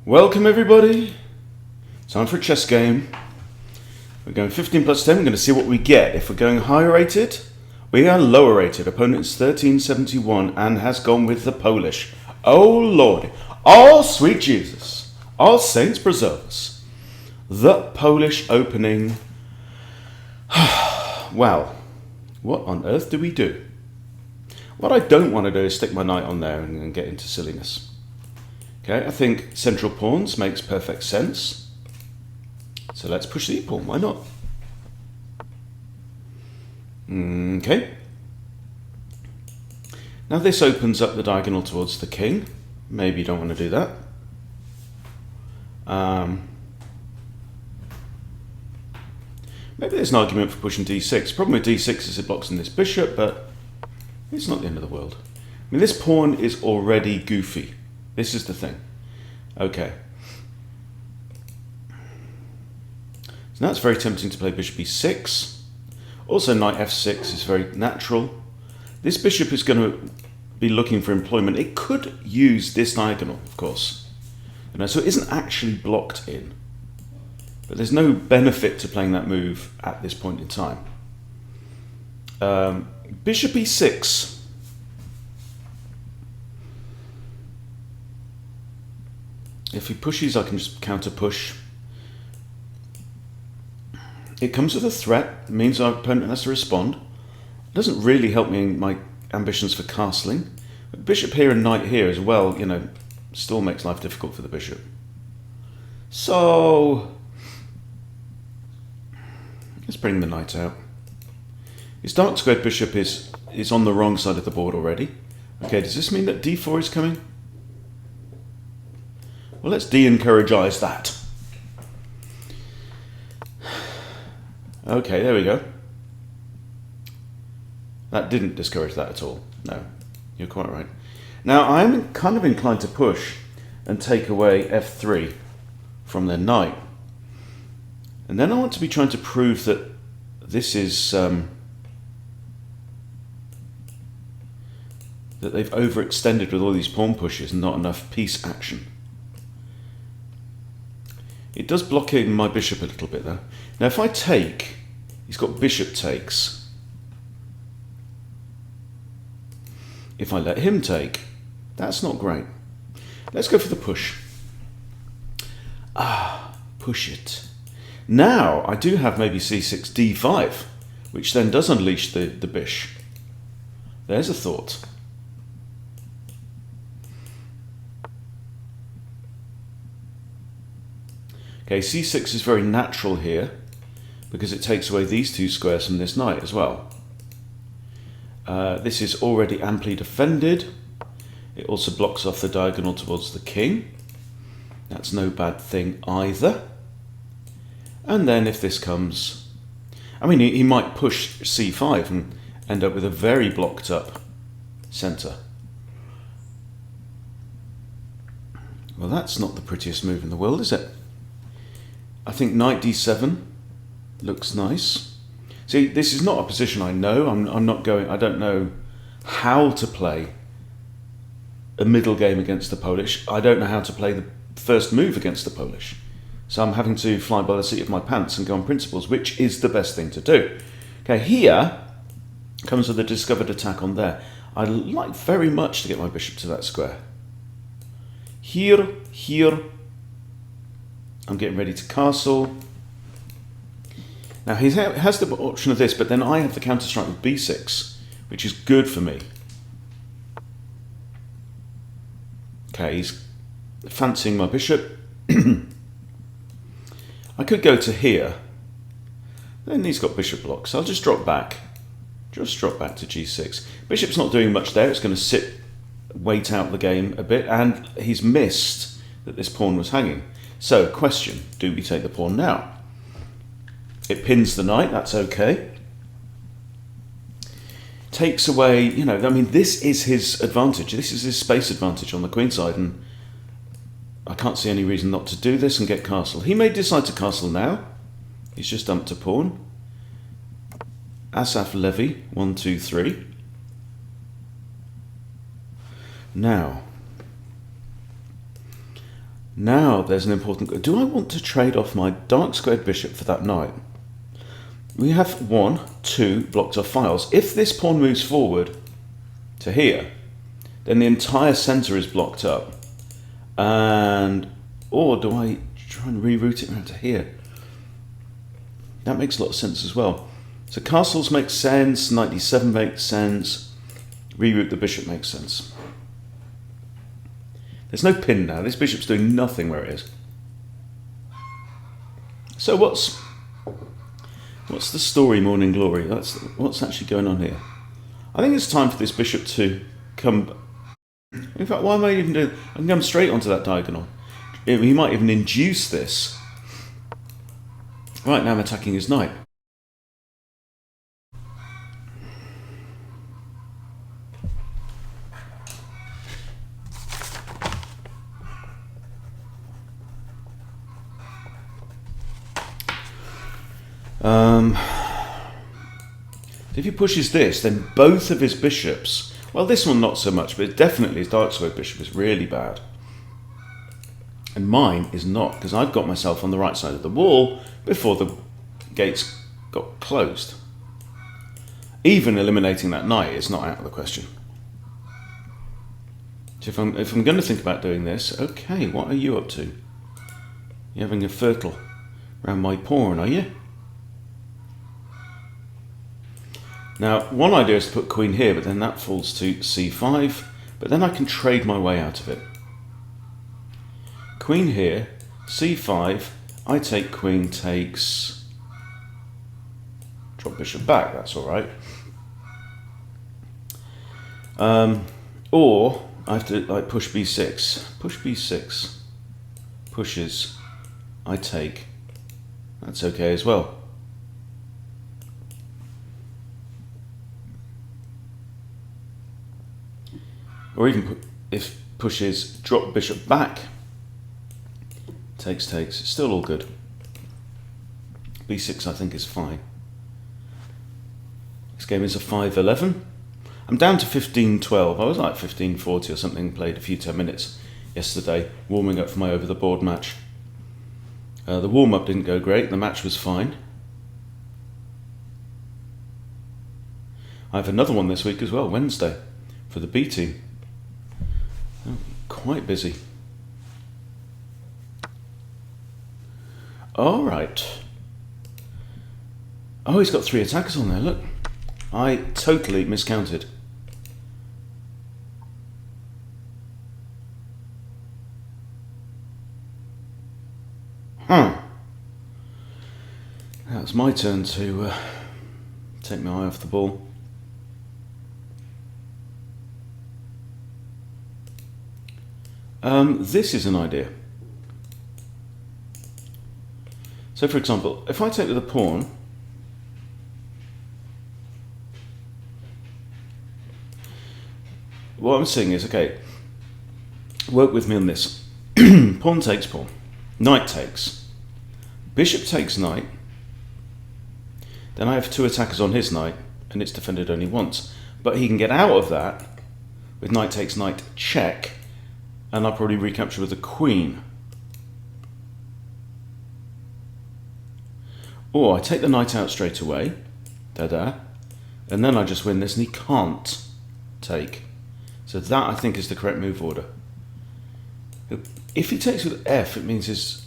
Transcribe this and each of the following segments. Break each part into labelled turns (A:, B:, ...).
A: Welcome everybody. Time for a chess game. We're going 15 plus 10. We're going to see what we get. If we're going higher rated, we are lower rated. Opponent is 1371 and has gone with the Polish. Oh Lord. Oh sweet Jesus. All saints preserve us. The Polish opening. Well, what on earth do we do? What I don't want to do is stick my knight on there and get into silliness. Okay, I think central pawns makes perfect sense. So let's push the e-pawn, why not? Okay. Now this opens up the diagonal towards the king. Maybe you don't want to do that. Maybe there's an argument for pushing d6. Problem with d6 is it blocks in this bishop, but it's not the end of the world. I mean, this pawn is already goofy. This is the thing. Okay. So now it's very tempting to play bishop e6. Also knight f6 is very natural. This bishop is going to be looking for employment. It could use this diagonal, of course. You know, so it isn't actually blocked in. But there's no benefit to playing that move at this point in time. Bishop e6. If he pushes, I can just counter push. It comes with a threat. It means our opponent has to respond. It doesn't really help me in my ambitions for castling. But bishop here and knight here as well, you know, still makes life difficult for the bishop. So let's bring the knight out. His dark squared bishop is on the wrong side of the board already. Okay, does this mean that d4 is coming? Well, let's de-encourage that. Okay, there we go. That didn't discourage that at all. No, you're quite right. Now, I'm kind of inclined to push and take away f3 from their knight. And then I want to be trying to prove that this is... that they've overextended with all these pawn pushes and not enough piece action. It does block in my bishop a little bit though. Now if I take, he's got bishop takes. If I let him take, that's not great. Let's go for the push. Push it. Now I do have maybe c6, d5, which then does unleash the bish. There's a thought. Okay, c6 is very natural here because it takes away these two squares from this knight as well. This is already amply defended. It also blocks off the diagonal towards the king. That's no bad thing either. And then if this comes... I mean, he might push c5 and end up with a very blocked up centre. Well, that's not the prettiest move in the world, is it? I think knight d7 looks nice. See, this is not a position I know. I'm not going. I don't know how to play a middle game against the Polish. I don't know how to play the first move against the Polish. So I'm having to fly by the seat of my pants and go on principles, which is the best thing to do. Okay, here comes with a discovered attack on there. I'd like very much to get my bishop to that square. Here. I'm getting ready to castle. Now he has the option of this, but then I have the counter strike with b6, which is good for me. Okay, he's fancying my bishop. I could go to here. Then he's got bishop blocks. So I'll just drop back. Just drop back to g6. Bishop's not doing much there. It's going to wait out the game a bit, and he's missed that this pawn was hanging. So, question, do we take the pawn now? It pins the knight, that's okay. Takes away, you know, I mean, this is his advantage. This is his space advantage on the queen side, and I can't see any reason not to do this and get castle. He may decide to castle now. He's just dumped a pawn. Asaf Levy, 1, 2, 3. Now, Now there's an important... Do I want to trade off my dark squared bishop for that knight? We have 1, 2 blocked off files. If this pawn moves forward to here, then the entire centre is blocked up. And... Or do I try and reroute it around to here? That makes a lot of sense as well. So castles make sense, knight d7 makes sense, reroute the bishop makes sense. There's no pin now, this bishop's doing nothing where it is. So what's the story, Morning Glory? What's actually going on here? I think it's time for this bishop to come... In fact, why am I even doing... I can come straight onto that diagonal. He might even induce this. Right, now I'm attacking his knight. If he pushes this, then both of his bishops... Well, this one not so much, but definitely his dark squared bishop is really bad. And mine is not, because I've got myself on the right side of the wall before the gates got closed. Even eliminating that knight is not out of the question. So if I'm going to think about doing this, okay, what are you up to? You're having a fertile around my pawn, are you? Now, one idea is to put queen here, but then that falls to c5, but then I can trade my way out of it. Queen here, c5, I take queen takes, drop bishop back, that's alright. Or I have to like push b6, push b6, pushes, I take, that's okay as well. Or even if pushes, drop bishop back, takes, it's still all good. b6 I think is fine. This game is a 5-11. I'm down to 15-12. I was like 15-40 or something, played a few 10 minutes yesterday, warming up for my over the board match. The warm-up didn't go great, the match was fine. I have another one this week as well, Wednesday, for the B team. Oh, quite busy. All right. Oh, he's got 3 attackers on there, look. I totally miscounted. Now it's my turn to take my eye off the ball. This is an idea. So for example, if I take with a pawn, what I'm saying is, okay, work with me on this. Pawn takes pawn, knight takes, bishop takes knight, then I have 2 attackers on his knight, and it's defended only once. But he can get out of that with knight takes knight check, and I'll probably recapture with a queen. Or I take the knight out straight away, and then I just win this, and he can't take. So that, I think, is the correct move order. If he takes with f, it means his...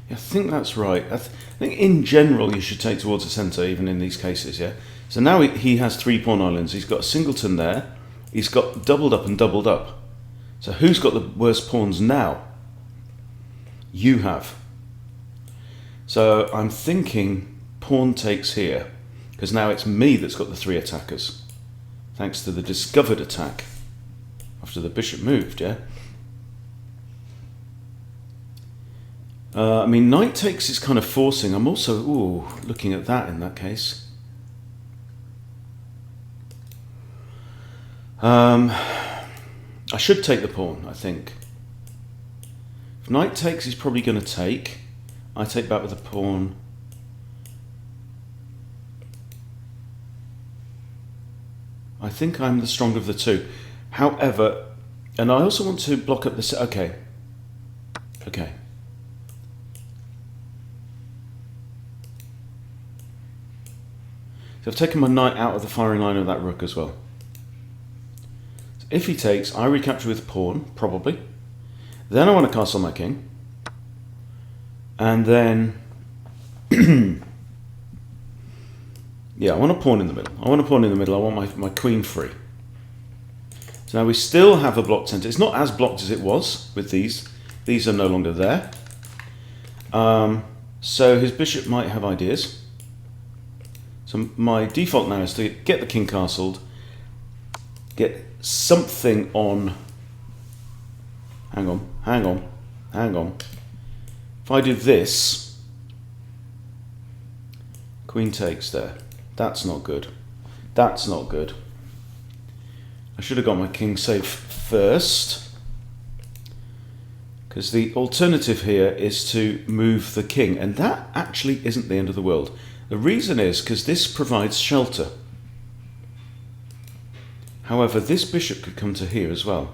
A: I think that's right. I think in general you should take towards the centre, even in these cases, yeah? So now he has 3 pawn islands. He's got a singleton there. He's got doubled up and doubled up. So who's got the worst pawns now? You have. So I'm thinking pawn takes here, because now it's me that's got the 3 attackers, thanks to the discovered attack after the bishop moved, yeah? I mean, knight takes is kind of forcing. I'm also looking at that in that case. I should take the pawn, I think. If knight takes, he's probably going to take. I take back with the pawn. I think I'm the stronger of the two. However, and I also want to block up this. Okay. Okay. So I've taken my knight out of the firing line of that rook as well. So if he takes, I recapture with pawn, probably. Then I want to castle my king. And then... yeah, I want a pawn in the middle. I want my queen free. So now we still have a blocked centre. It's not as blocked as it was with these. These are no longer there. So his bishop might have ideas. So my default now is to get the king castled, get something on. Hang on. If I do this, queen takes there. That's not good. That's not good. I should have got my king safe first, because the alternative here is to move the king, and that actually isn't the end of the world. The reason is because this provides shelter. However, this bishop could come to here as well.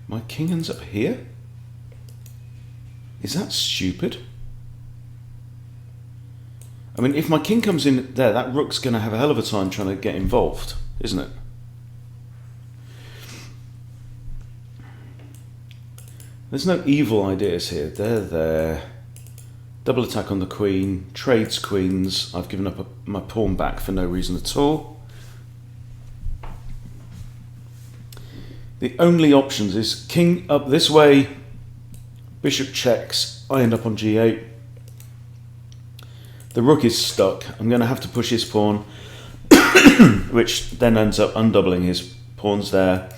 A: My king ends up here? Is that stupid? I mean, if my king comes in there, that rook's going to have a hell of a time trying to get involved, isn't it? There's no evil ideas here. They're there. Double attack on the queen, trades queens. I've given up my pawn back for no reason at all. The only options is king up this way, bishop checks, I end up on g8. The rook is stuck. I'm going to have to push his pawn, which then ends up undoubling his pawns there.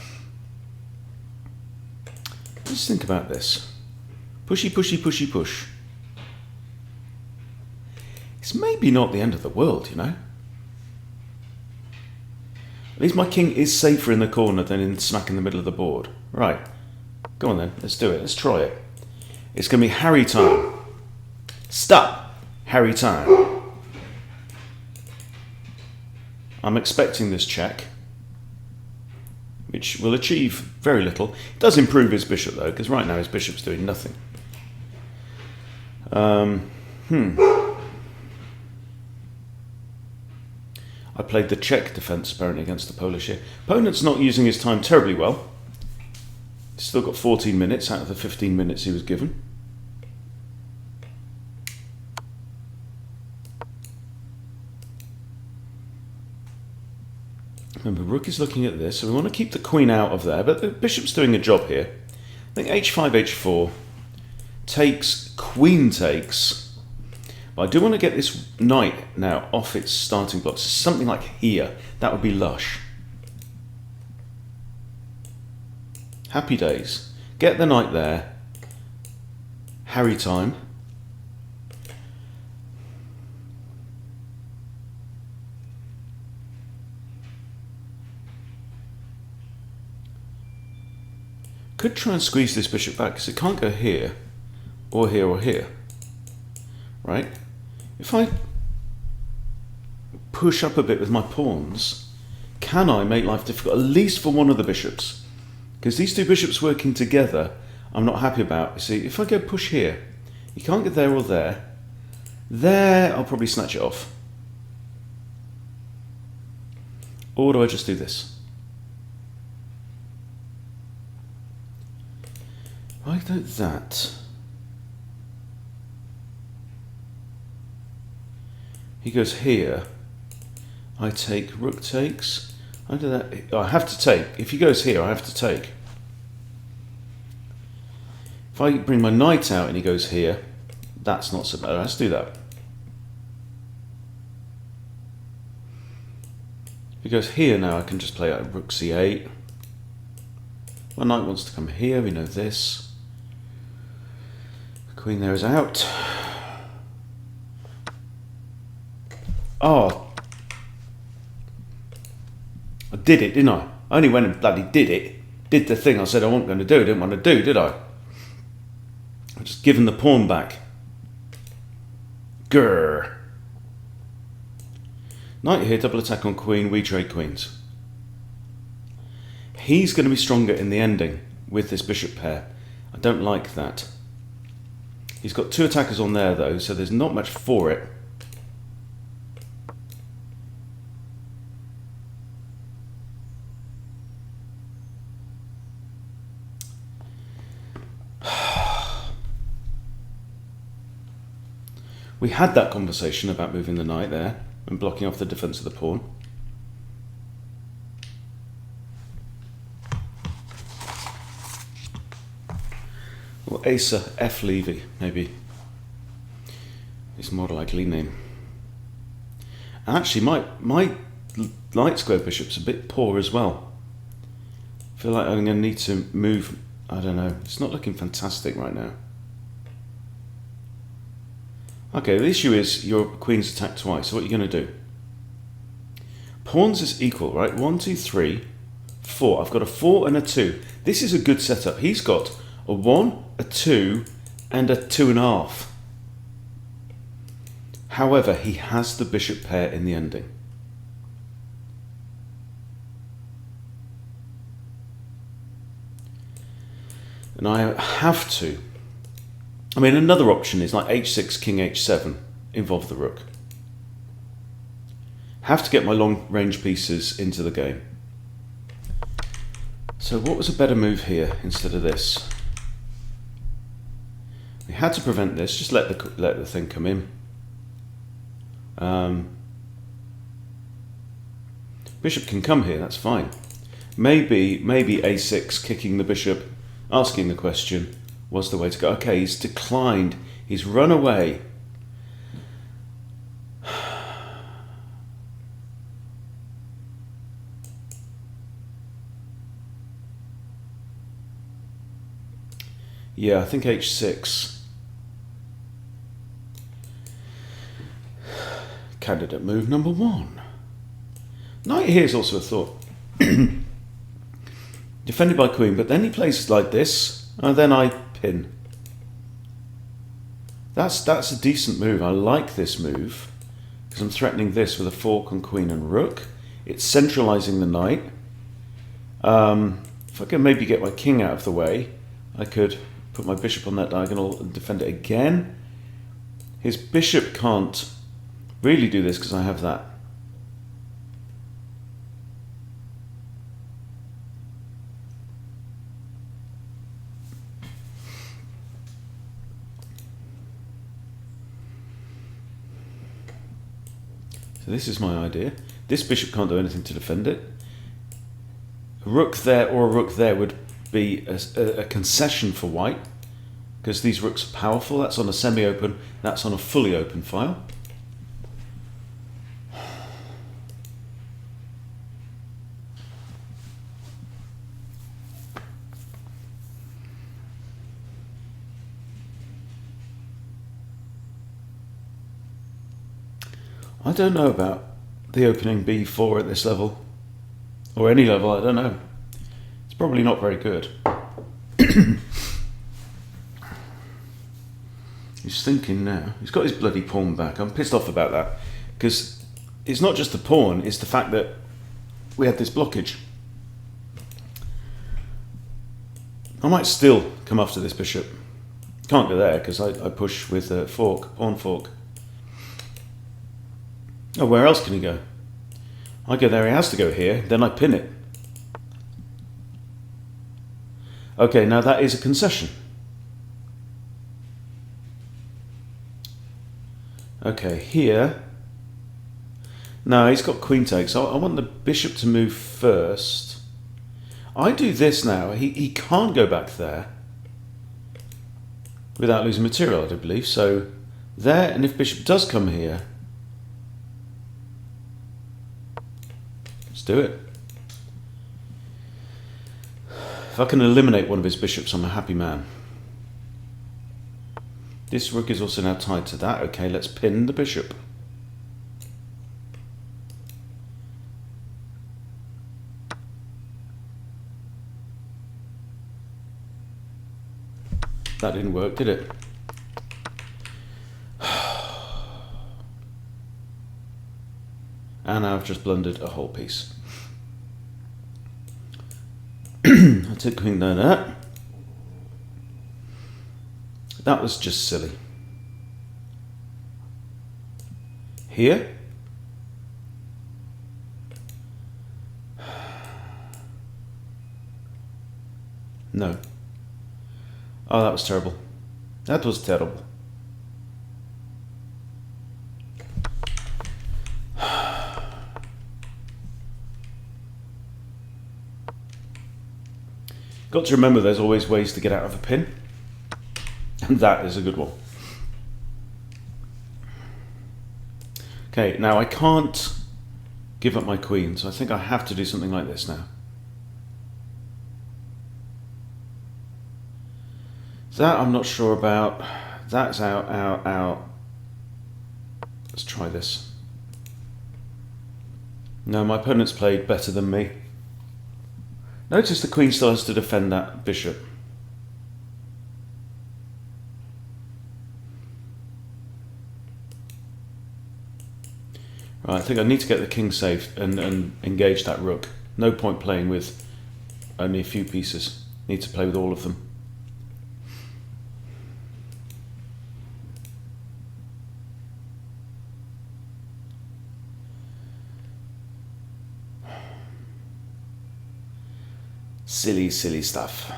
A: Just think about this. Pushy, pushy, pushy, push. It's maybe not the end of the world, you know. At least my king is safer in the corner than in smack in the middle of the board. Right. Go on then. Let's do it. Let's try it. It's going to be Harry time. Stop. Harry time. I'm expecting this check, which will achieve very little. It does improve his bishop though, because right now his bishop's doing nothing. I played the check defence apparently against the Polish here. Opponent's not using his time terribly well. He's still got 14 minutes out of the 15 minutes he was given. Remember, rook is looking at this, so we want to keep the queen out of there, but the bishop's doing a job here. I think h5, h4, takes, queen takes. But I do want to get this knight now off its starting blocks. Something like here, that would be lush. Happy days. Get the knight there. Harry time. Could try and squeeze this bishop back because it can't go here or here or here, right? If I push up a bit with my pawns, can I make life difficult, at least for one of the bishops? Because these two bishops working together, I'm not happy about. You see, if I go push here, you can't get there or there. There, I'll probably snatch it off. Or do I just do this? I do that. He goes here. I take, rook takes. I do that. I have to take. If he goes here, I have to take. If I bring my knight out and he goes here, that's not so bad. Let's do that. If he goes here now, I can just play out rook c8. My knight wants to come here. We know this. Queen there is out. Oh. I did it, didn't I? I only went and bloody did it. Did the thing I said I wasn't going to do. Didn't want to do, did I? I just given the pawn back. Grrr. Knight here, double attack on queen. We trade queens. He's going to be stronger in the ending with this bishop pair. I don't like that. He's got 2 attackers on there though, so there's not much for it. We had that conversation about moving the knight there and blocking off the defense of the pawn. Or Asa F. Levy, maybe. It's more likely name. Actually, my light square bishop's a bit poor as well. I feel like I'm going to need to move. I don't know. It's not looking fantastic right now. Okay, the issue is your queen's attacked twice, so what are you going to do? Pawns is equal, right? 1, 2, 3, 4. I've got a 4 and a 2. This is a good setup. He's got a 1, a 2, and a 2.5. However, he has the bishop pair in the ending. And I have to. I mean, another option is like h6, king h7, involve the rook. Have to get my long range pieces into the game. So what was a better move here instead of this? We had to prevent this, just let the thing come in. Bishop can come here, that's fine. Maybe a6, kicking the bishop, asking the question, was the way to go. Okay, he's declined. He's run away. Yeah, I think h6. Candidate move number 1. Knight here is also a thought. Defended by queen, but then he plays like this, and then I pin. That's a decent move. I like this move because I'm threatening this with a fork on queen and rook. It's centralizing the knight. If I can maybe get my king out of the way, I could put my bishop on that diagonal and defend it again. His bishop can't really do this because I have that. So this is my idea. This bishop can't do anything to defend it. A rook there or a rook there would be a concession for white because these rooks are powerful. That's on a semi-open, that's on a fully open file. I don't know about the opening b4 at this level, or any level, I don't know. It's probably not very good. He's thinking now. He's got his bloody pawn back. I'm pissed off about that, because it's not just the pawn, it's the fact that we had this blockage. I might still come after this bishop. Can't go there, because I push with a fork, pawn fork. Oh, where else can he go? I go there, he has to go here, then I pin it. Okay, now that is a concession. Okay, here. No, he's got queen take, so I want the bishop to move first. I do this now, he can't go back there without losing material, I believe. So there, and if bishop does come here, let's do it. If I can eliminate one of his bishops, I'm a happy man. This rook is also now tied to that. Okay, let's pin the bishop. That didn't work, did it? And I've just blundered a whole piece. I took queen down that. That was just silly. Here. No. Oh, that was terrible. That was terrible. Got to remember there's always ways to get out of a pin. And that is a good one. Okay, now I can't give up my queen, so I think I have to do something like this now. That I'm not sure about. That's out, out, out. Let's try this. No, my opponent's played better than me. Notice the queen still has to defend that bishop. Right, I think I need to get the king safe and engage that rook. No point playing with only a few pieces. Need to play with all of them. Silly, silly stuff.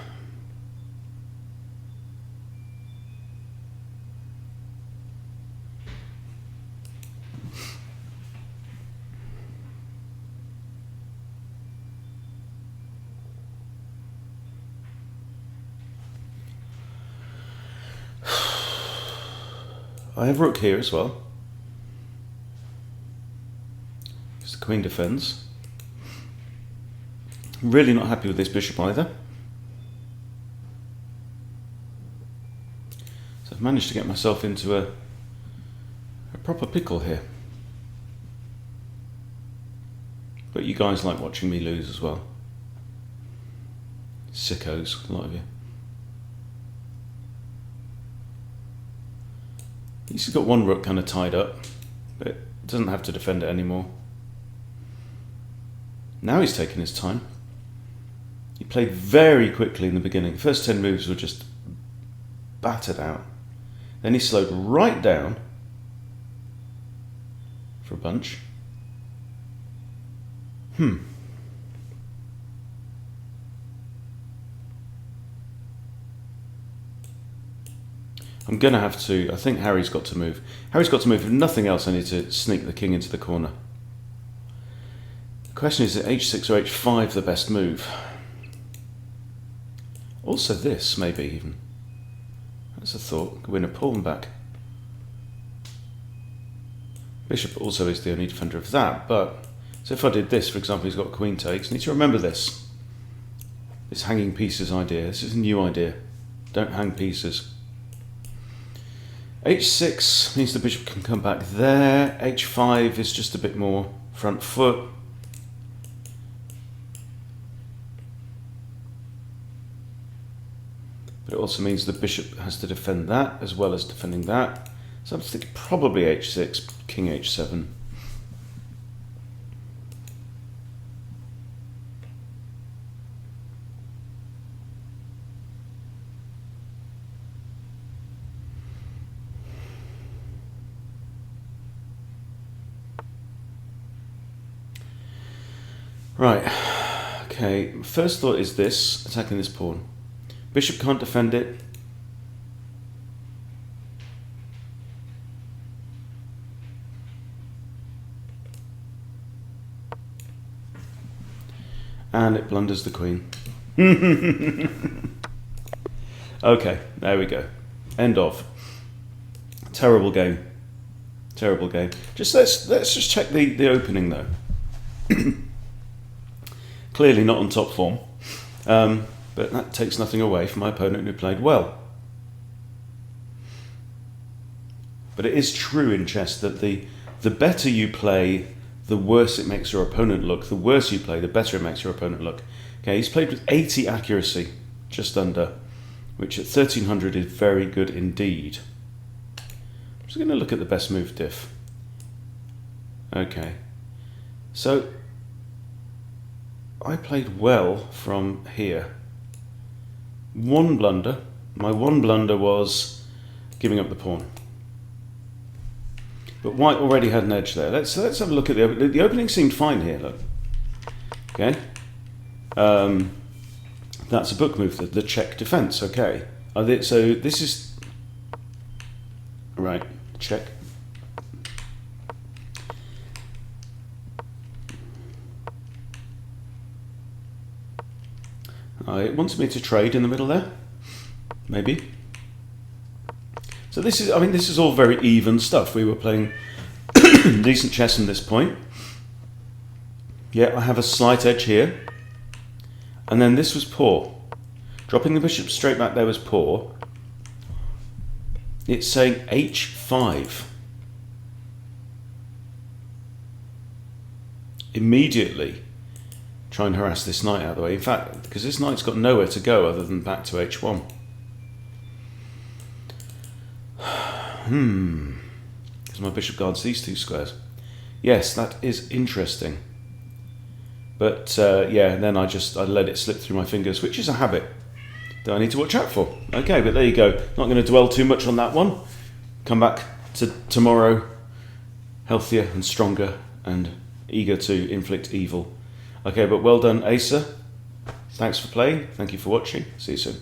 A: I have rook here as well, because the queen defends. Really not happy with this bishop either. So I've managed to get myself into a proper pickle here. But you guys like watching me lose as well. Sickos, a lot of you. He's got one rook kind of tied up, but it doesn't have to defend it anymore. Now he's taking his time. He played very quickly in the beginning. The first 10 moves were just battered out. Then he slowed right down for a bunch. I'm going to have to, I think Harry's got to move. Harry's got to move. If nothing else, I need to sneak the king into the corner. The question is h6 or h5 the best move? Also this, maybe even. That's a thought. Could win a pawn back. Bishop also is the only defender of that, but... So if I did this, for example, he's got queen takes. Need to remember this. This hanging pieces idea. This is a new idea. Don't hang pieces. h6 means the bishop can come back there. h5 is just a bit more front foot. But it also means the bishop has to defend that as well as defending that. So I'm thinking probably h6, king h7. Right, okay, first thought is this, attacking this pawn. Bishop can't defend it. And it blunders the queen. Okay, there we go. End of. Terrible game. Terrible game. Let's just check the opening though. Clearly not on top form, but that takes nothing away from my opponent who played well. But it is true in chess that the better you play, the worse it makes your opponent look. The worse you play, the better it makes your opponent look. Okay, he's played with 80 accuracy, just under, which at 1300 is very good indeed. I'm just going to look at the best move diff. Okay, so I played well from here. one blunder. My one blunder was giving up the pawn. But white already had an edge there. Let's have a look at the opening. The opening seemed fine here, look. Okay. That's a book move, the check defense, okay. So this is... Right, check. It wanted me to trade in the middle there, maybe. So this is, I mean, this is all very even stuff. We were playing decent chess from this point. Yeah, I have a slight edge here. And then this was poor. Dropping the bishop straight back there was poor. It's saying h5. Immediately try and harass this knight out of the way. In fact, because this knight's got nowhere to go other than back to h1. Because my bishop guards these two squares. Yes, that is interesting. But yeah, then I let it slip through my fingers, which is a habit that I need to watch out for. Okay, but there you go. Not going to dwell too much on that one. Come back to tomorrow healthier and stronger and eager to inflict evil. Okay, but well done, Asa. Thanks for playing. Thank you for watching. See you soon.